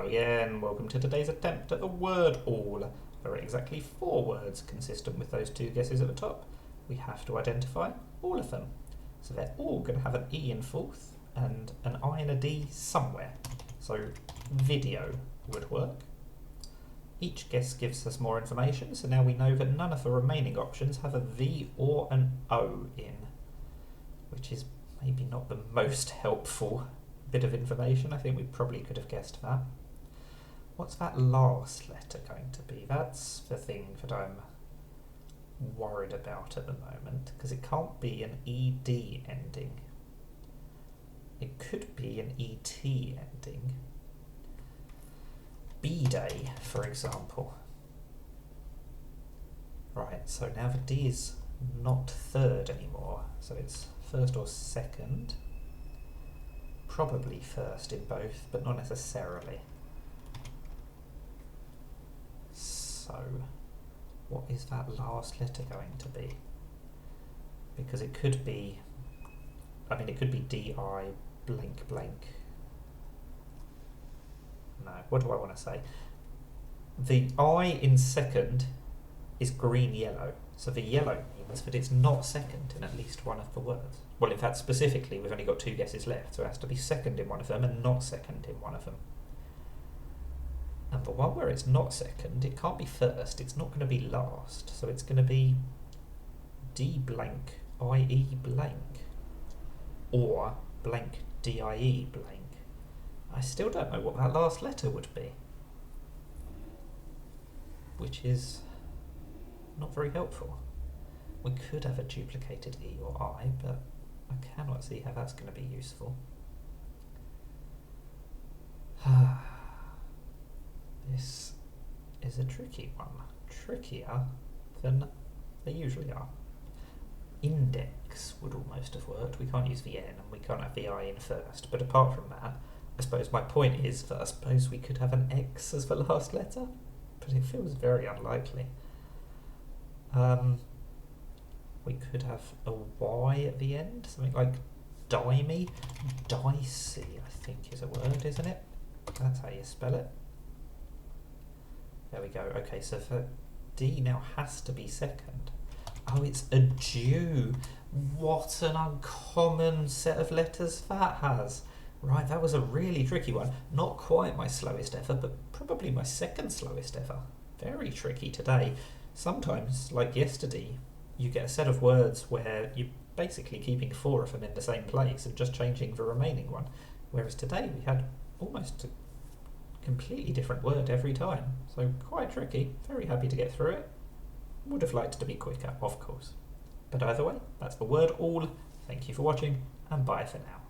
again, welcome to today's attempt at the WordALL, where exactly 4 words consistent with those 2 guesses at the top. We have to identify all of them. So they're all going to have an E in fourth and an I and a D somewhere. So video would work. Each guess gives us more information, so now we know that none of the remaining options have a V or an O in, which is maybe not the most helpful bit of information. I think we probably could have guessed that. What's that last letter going to be? That's the thing that I'm worried about at the moment, because it can't be an ED ending. It could be an ET ending. B-Day, for example. Right, so now the D is not third anymore, so it's first or second. Probably first in both, but not necessarily. So, what is that last letter going to be? Because it could be, it could be D-I blank blank. No, what do I want to say? The I in second is green yellow, so the yellow means that it's not second in at least one of the words. Well, in fact, specifically, we've only got 2 guesses left, so it has to be second in one of them and not second in one of them. And the one where it's not second, it can't be first, it's not going to be last, so it's going to be D blank IE blank, or blank DIE blank. I still don't know what that last letter would be, which is not very helpful. We could have a duplicated E or I, but I cannot see how that's going to be useful. This is a tricky one. Trickier than they usually are. Index would almost have worked. We can't use the N and we can't have the I in first, but apart from that, I suppose my point is that I suppose we could have an X as the last letter, but it feels very unlikely. We could have a Y at the end, something like dimey. Dicey, I think, is a word, isn't it? That's how you spell it. There we go. Okay, so for D now has to be second. Oh, it's a Jew. What an uncommon set of letters that has. Right, that was a really tricky one. Not quite my slowest ever, but probably my second slowest ever. Very tricky today. Sometimes, like yesterday, you get a set of words where you're basically keeping 4 of them in the same place and just changing the remaining one. Whereas today we had almost a completely different word every time. So quite tricky. Very happy to get through it. Would have liked to be quicker, of course. But either way, that's the WordALL. Thank you for watching, and bye for now.